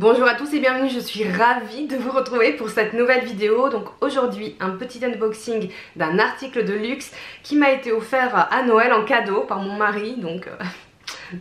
Bonjour à tous et bienvenue, je suis ravie de vous retrouver pour cette nouvelle vidéo. Donc aujourd'hui un petit unboxing d'un article de luxe qui m'a été offert à Noël en cadeau par mon mari, donc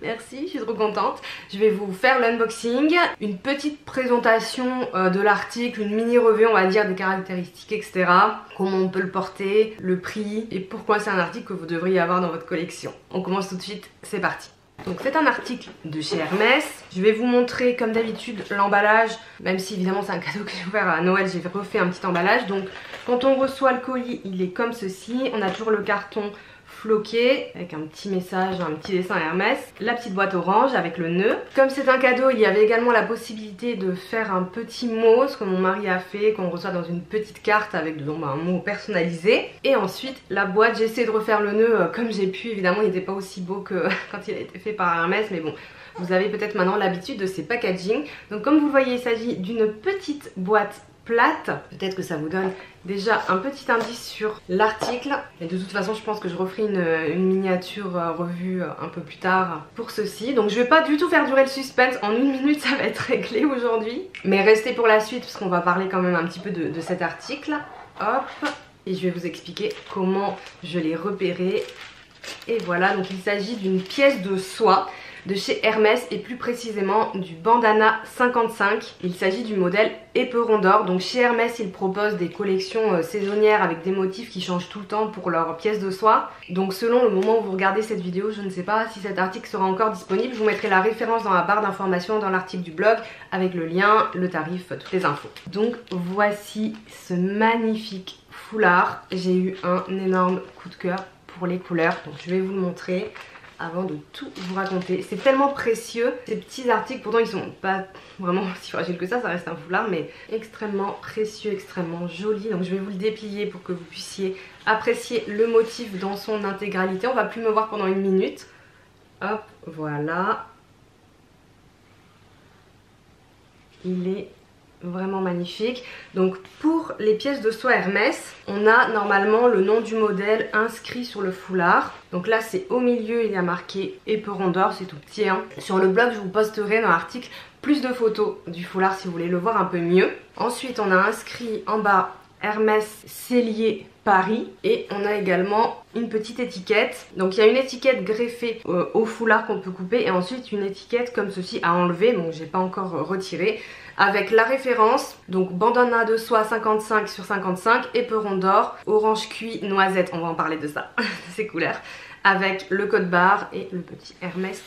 merci, je suis trop contente. Je vais vous faire l'unboxing, une petite présentation de l'article, une mini revue on va dire des caractéristiques etc. Comment on peut le porter, le prix et pourquoi c'est un article que vous devriez avoir dans votre collection. On commence tout de suite, c'est parti. Donc c'est un article de chez Hermès. Je vais vous montrer comme d'habitude l'emballage, même si évidemment c'est un cadeau que j'ai offert à Noël, j'ai refait un petit emballage. Donc quand on reçoit le colis, il est comme ceci. On a toujours le carton floqué avec un petit message, un petit dessin Hermès, la petite boîte orange avec le nœud. Comme c'est un cadeau, il y avait également la possibilité de faire un petit mot, ce que mon mari a fait, qu'on reçoit dans une petite carte avec dedans un mot personnalisé. Et ensuite la boîte, j'ai essayé de refaire le nœud comme j'ai pu, évidemment il n'était pas aussi beau que quand il a été fait par Hermès, mais bon, vous avez peut-être maintenant l'habitude de ces packaging. Donc comme vous le voyez, il s'agit d'une petite boîte plate. Peut-être que ça vous donne déjà un petit indice sur l'article. Et de toute façon je pense que je referai une miniature revue un peu plus tard pour ceci. Donc je vais pas du tout faire durer le suspense, en une minute ça va être réglé aujourd'hui. Mais restez pour la suite parce qu'on va parler quand même un petit peu de cet article. Hop, et je vais vous expliquer comment je l'ai repéré. Et voilà, donc il s'agit d'une pièce de soie de chez Hermès et plus précisément du bandana 55. Il s'agit du modèle éperon d'or. Donc chez Hermès ils proposent des collections saisonnières avec des motifs qui changent tout le temps pour leurs pièces de soie. Donc selon le moment où vous regardez cette vidéo, je ne sais pas si cet article sera encore disponible. Je vous mettrai la référence dans la barre d'informations dans l'article du blog avec le lien, le tarif, toutes les infos. Donc voici ce magnifique foulard. J'ai eu un énorme coup de cœur pour les couleurs, donc je vais vous le montrer avant de tout vous raconter. C'est tellement précieux ces petits articles, pourtant ils sont pas vraiment si fragiles que ça reste un foulard, mais extrêmement précieux, extrêmement joli. Donc je vais vous le déplier pour que vous puissiez apprécier le motif dans son intégralité. On va plus me voir pendant une minute. Hop, voilà. Il est vraiment magnifique. Donc pour les pièces de soie Hermès, on a normalement le nom du modèle inscrit sur le foulard. Donc là c'est au milieu, il y a marqué éperon d'or, c'est tout petit hein. Sur le blog je vous posterai dans l'article plus de photos du foulard si vous voulez le voir un peu mieux. Ensuite on a inscrit en bas Hermès Cellier Paris et on a également une petite étiquette. Donc il y a une étiquette greffée au foulard qu'on peut couper et ensuite une étiquette comme ceci à enlever, donc j'ai pas encore retiré, avec la référence, donc bandana de soie 55 sur 55, éperon d'or, orange cuit, noisette, on va en parler de ça, ces couleurs, avec le code barre et le petit Hermès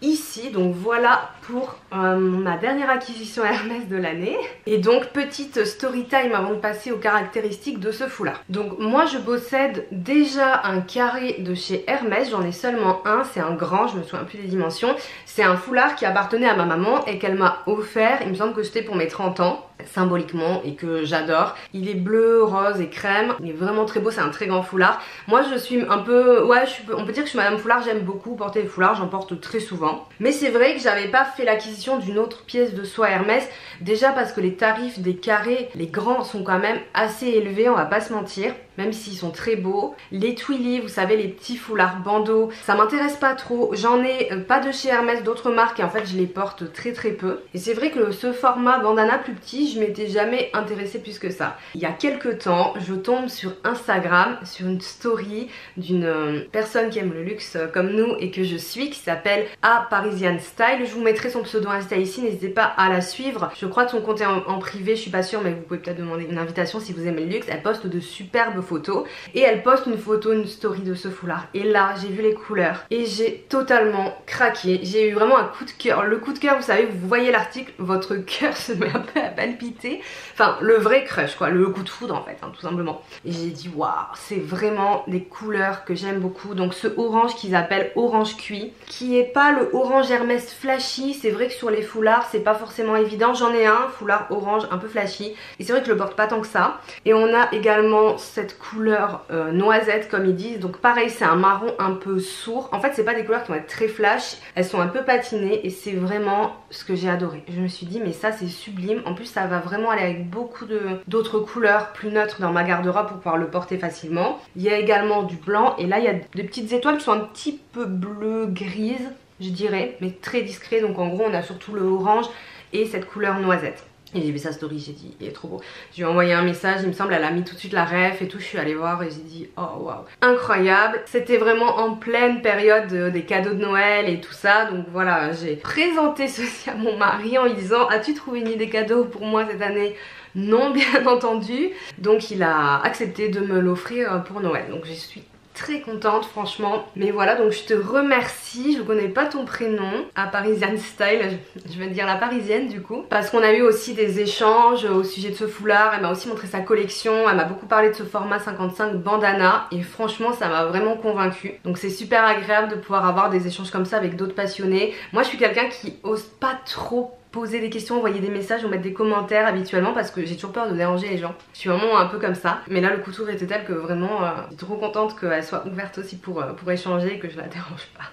ici. Donc voilà pour ma dernière acquisition Hermès de l'année. Et donc petite story time avant de passer aux caractéristiques de ce foulard. Donc moi je possède déjà un carré de chez Hermès, j'en ai seulement un, c'est un grand, je me souviens plus des dimensions. C'est un foulard qui appartenait à ma maman et qu'elle m'a offert, il me semble que c'était pour mes 30 ans symboliquement et que j'adore. Il est bleu, rose et crème, il est vraiment très beau, c'est un très grand foulard. Moi je suis un peu, ouais on peut dire que je suis madame foulard, j'aime beaucoup porter les foulards, j'en porte très souvent. Mais c'est vrai que j'avais pas fait l'acquisition d'une autre pièce de soie Hermès, déjà parce que les tarifs des carrés, les grands sont quand même assez élevés, on va pas se mentir. Même s'ils sont très beaux. Les Twilly, vous savez les petits foulards bandeaux, ça m'intéresse pas trop. J'en ai pas de chez Hermès, d'autres marques et en fait je les porte très très peu. Et c'est vrai que ce format bandana plus petit, je m'étais jamais intéressée plus que ça. Il y a quelques temps, je tombe sur Instagram, sur une story d'une personne qui aime le luxe comme nous et que je suis, qui s'appelle A Parisian Style. Je vous mettrai son pseudo Insta ici, n'hésitez pas à la suivre. Je crois que son compte est en privé, je suis pas sûre, mais vous pouvez peut-être demander une invitation si vous aimez le luxe. Elle poste de superbes photos et elle poste une photo, une story de ce foulard et là j'ai vu les couleurs et j'ai totalement craqué. J'ai eu vraiment un coup de cœur, le coup de cœur, vous savez, vous voyez l'article, votre cœur se met un peu à palpiter, enfin le vrai crush quoi, le coup de foudre en fait hein, tout simplement. Et j'ai dit waouh, c'est vraiment des couleurs que j'aime beaucoup. Donc ce orange qu'ils appellent orange cuit, qui est pas le orange Hermès flashy, c'est vrai que sur les foulards c'est pas forcément évident. J'en ai un foulard orange un peu flashy et c'est vrai que je le porte pas tant que ça. Et on a également cette couleur noisette comme ils disent, donc pareil c'est un marron un peu sourd. En fait c'est pas des couleurs qui vont être très flash, elles sont un peu patinées et c'est vraiment ce que j'ai adoré. Je me suis dit mais ça c'est sublime, en plus ça va vraiment aller avec beaucoup d'autres couleurs plus neutres dans ma garde-robe pour pouvoir le porter facilement. Il y a également du blanc et là il y a des petites étoiles qui sont un petit peu bleu grises je dirais, mais très discret. Donc en gros on a surtout le orange et cette couleur noisette. Et j'ai vu sa story, j'ai dit il est trop beau. Je lui ai envoyé un message, il me semble elle a mis tout de suite la ref et tout, je suis allée voir et j'ai dit oh waouh, incroyable. C'était vraiment en pleine période des cadeaux de Noël et tout ça, donc voilà, j'ai présenté ceci à mon mari en lui disant as-tu trouvé une idée cadeau pour moi cette année? Non, bien entendu. Donc il a accepté de me l'offrir pour Noël, donc je suis très contente franchement. Mais voilà, donc je te remercie. Je connais pas ton prénom à Parisian Style, je vais te dire la parisienne du coup, parce qu'on a eu aussi des échanges au sujet de ce foulard. Elle m'a aussi montré sa collection, elle m'a beaucoup parlé de ce format 55 bandana et franchement ça m'a vraiment convaincue. Donc c'est super agréable de pouvoir avoir des échanges comme ça avec d'autres passionnés. Moi je suis quelqu'un qui ose pas trop poser des questions, envoyer des messages ou mettre des commentaires habituellement parce que j'ai toujours peur de déranger les gens. Je suis vraiment un peu comme ça. Mais là le coup de foudre était tel que vraiment je suis trop contente qu'elle soit ouverte aussi pour échanger et que je la dérange pas.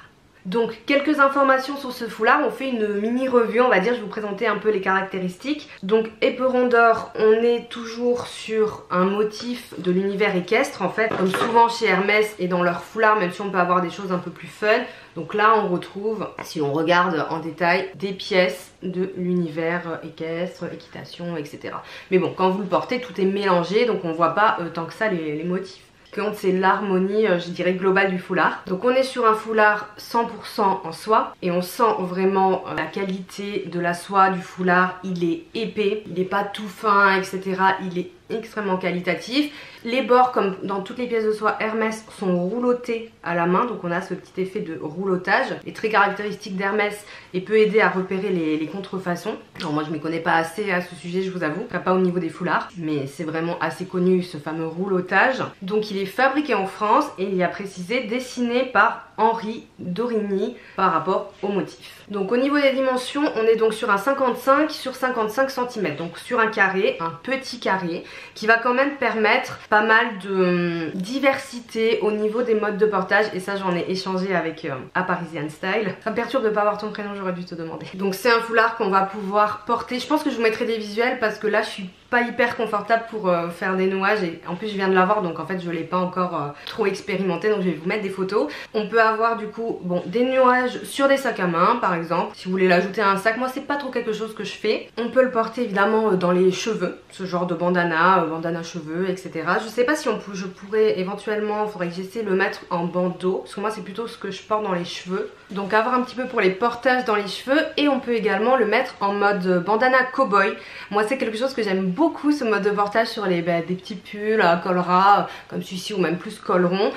Donc quelques informations sur ce foulard, on fait une mini revue on va dire, je vais vous présenter un peu les caractéristiques. Donc éperon d'or, on est toujours sur un motif de l'univers équestre en fait, comme souvent chez Hermès et dans leur foulard, même si on peut avoir des choses un peu plus fun. Donc là on retrouve, si on regarde en détail, des pièces de l'univers équestre, équitation, etc. Mais bon, quand vous le portez, tout est mélangé, donc on voit pas tant que ça les motifs. Compte c'est l'harmonie je dirais globale du foulard. Donc on est sur un foulard 100% en soie et on sent vraiment la qualité de la soie du foulard. Il est épais, il n'est pas tout fin etc, il est extrêmement qualitatif. Les bords comme dans toutes les pièces de soie Hermès sont roulotés à la main, donc on a ce petit effet de roulotage. Et très caractéristique d'Hermès et peut aider à repérer les contrefaçons. Alors moi je m'y connais pas assez à ce sujet je vous avoue, pas au niveau des foulards, mais c'est vraiment assez connu ce fameux roulotage. Donc il est fabriqué en France et il y a précisé dessiné par Henri Dorigny par rapport au motif. Donc au niveau des dimensions on est donc sur un 55 sur 55 cm, donc sur un carré, un petit carré qui va quand même permettre pas mal de diversité au niveau des modes de portage et ça j'en ai échangé avec à Parisian Style. Ça me perturbe de pas avoir ton prénom, j'aurais dû te demander. Donc c'est un foulard qu'on va pouvoir porter, je pense que je vous mettrai des visuels parce que là je suis pas hyper confortable pour faire des nouages et en plus je viens de l'avoir donc en fait je l'ai pas encore trop expérimenté, donc je vais vous mettre des photos. On peut avoir du coup bon des nouages sur des sacs à main par exemple, si vous voulez l'ajouter à un sac, moi c'est pas trop quelque chose que je fais. On peut le porter évidemment dans les cheveux, ce genre de bandana, bandana cheveux etc. Je sais pas si je pourrais éventuellement, faudrait que j'essaie de le mettre en bandeau parce que moi c'est plutôt ce que je porte dans les cheveux, donc avoir un petit peu pour les portages dans les cheveux. Et on peut également le mettre en mode bandana cowboy. Moi c'est quelque chose que j'aime beaucoup, ce mode de portage sur des petits pulls à col ras comme celui-ci ou même plus col rond,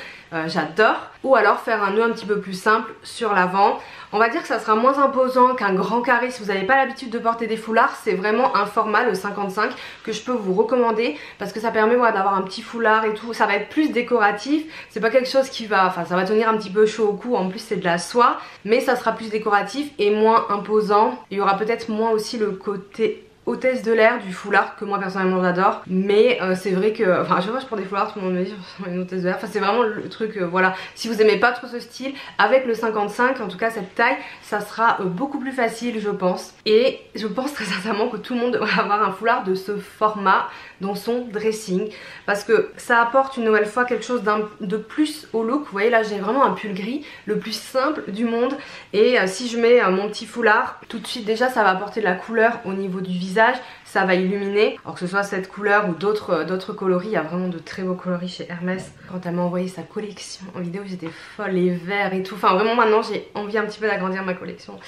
j'adore. Ou alors faire un nœud un petit peu plus simple sur l'avant. On va dire que ça sera moins imposant qu'un grand carré si vous n'avez pas l'habitude de porter des foulards. C'est vraiment un format, le 55, que je peux vous recommander parce que ça permet d'avoir un petit foulard et tout. Ça va être plus décoratif, c'est pas quelque chose qui va, enfin ça va tenir un petit peu chaud au cou, en plus c'est de la soie, mais ça sera plus décoratif et moins imposant. Il y aura peut-être moins aussi le côté hôtesse de l'air du foulard que moi personnellement j'adore, mais c'est vrai que, enfin à chaque fois je prends des foulards tout le monde me dit une hôtesse de l'air, enfin c'est vraiment le truc voilà, si vous aimez pas trop ce style, avec le 55 en tout cas cette taille, ça sera beaucoup plus facile je pense. Et je pense très sincèrement que tout le monde devrait avoir un foulard de ce format dans son dressing parce que ça apporte une nouvelle fois quelque chose de plus au look. Vous voyez là j'ai vraiment un pull gris, le plus simple du monde, et si je mets mon petit foulard tout de suite déjà ça va apporter de la couleur au niveau du visage, ça va illuminer. Alors que ce soit cette couleur ou d'autres coloris, il y a vraiment de très beaux coloris chez Hermès. Quand elle m'a envoyé sa collection en vidéo j'étais folle, les verts et tout, enfin vraiment maintenant j'ai envie un petit peu d'agrandir ma collection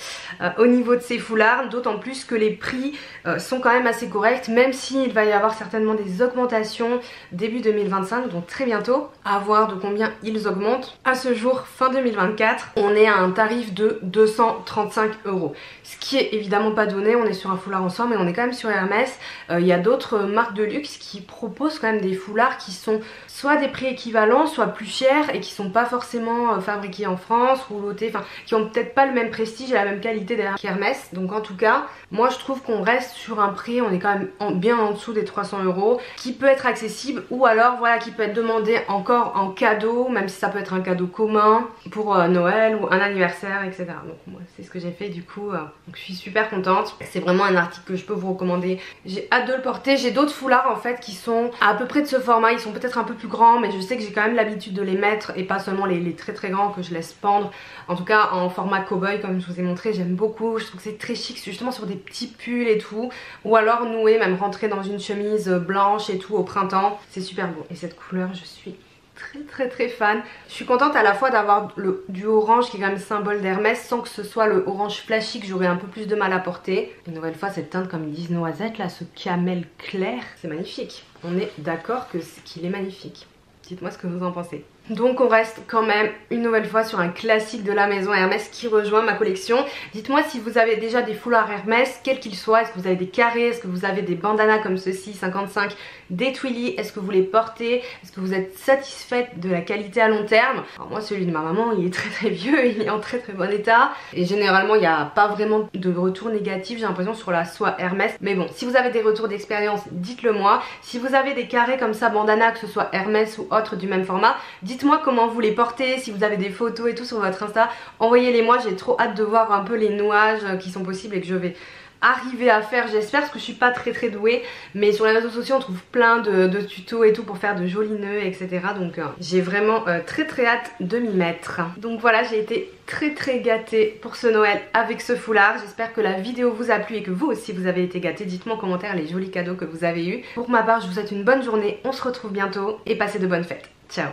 au niveau de ces foulards, d'autant plus que les prix sont quand même assez corrects, même s'il va y avoir certainement des augmentations début 2025, donc très bientôt, à voir de combien ils augmentent. À ce jour fin 2024 on est à un tarif de 235 €, ce qui est évidemment pas donné, on est sur un foulard en soie mais on est quand même sur Hermès. Il y a d'autres marques de luxe qui proposent quand même des foulards qui sont soit des prix équivalents, soit plus chers et qui sont pas forcément fabriqués en France, roulotés, enfin qui ont peut-être pas le même prestige et la même qualité derrière qu'Hermès. Donc en tout cas moi je trouve qu'on reste sur un prix, on est quand même bien en dessous des 300 €, qui peut être accessible ou alors voilà qui peut être demandé encore en cadeau, même si ça peut être un cadeau commun pour Noël ou un anniversaire etc. Donc moi c'est ce que j'ai fait du coup, donc je suis super contente. C'est vraiment un article que je peux vous recommander j'ai hâte de le porter. J'ai d'autres foulards en fait qui sont à peu près de ce format, ils sont peut-être un peu plus grands, mais je sais que j'ai quand même l'habitude de les mettre et pas seulement les très très grands que je laisse pendre. En tout cas en format cow-boy comme je vous ai montré, j'aime beaucoup, je trouve que c'est très chic, justement sur des petits pulls et tout, ou alors nouer, même rentrer dans une chemise blanche et tout au printemps, c'est super beau. Et cette couleur, je suis très fan. Je suis contente à la fois d'avoir du orange qui est quand même symbole d'Hermès sans que ce soit le orange flashy que j'aurais un peu plus de mal à porter. Une nouvelle fois cette teinte comme ils disent noisette là, ce camel clair, c'est magnifique. On est d'accord qu'il est magnifique. Dites-moi ce que vous en pensez. Donc on reste quand même une nouvelle fois sur un classique de la maison Hermès qui rejoint ma collection. Dites-moi si vous avez déjà des foulards Hermès, quels qu'ils soient. Est-ce que vous avez des carrés, est-ce que vous avez des bandanas comme ceci, 55, des Twilly, est-ce que vous les portez, est-ce que vous êtes satisfaite de la qualité à long terme? Alors moi celui de ma maman il est très vieux, il est en très bon état. Et généralement il n'y a pas vraiment de retour négatif, j'ai l'impression, sur la soie Hermès. Mais bon, si vous avez des retours d'expérience, dites-le moi. Si vous avez des carrés comme ça, bandana, que ce soit Hermès ou autre du même format, dites-moi comment vous les portez, si vous avez des photos et tout sur votre Insta, envoyez-les moi, j'ai trop hâte de voir un peu les nouages qui sont possibles et que je vais arriver à faire, j'espère, parce que je suis pas très douée, mais sur les réseaux sociaux on trouve plein de tutos et tout pour faire de jolis nœuds, etc. Donc j'ai vraiment très hâte de m'y mettre. Donc voilà, j'ai été très gâtée pour ce Noël avec ce foulard. J'espère que la vidéo vous a plu et que vous aussi vous avez été gâtés. Dites-moi en commentaire les jolis cadeaux que vous avez eu. Pour ma part, je vous souhaite une bonne journée, on se retrouve bientôt et passez de bonnes fêtes. Ciao.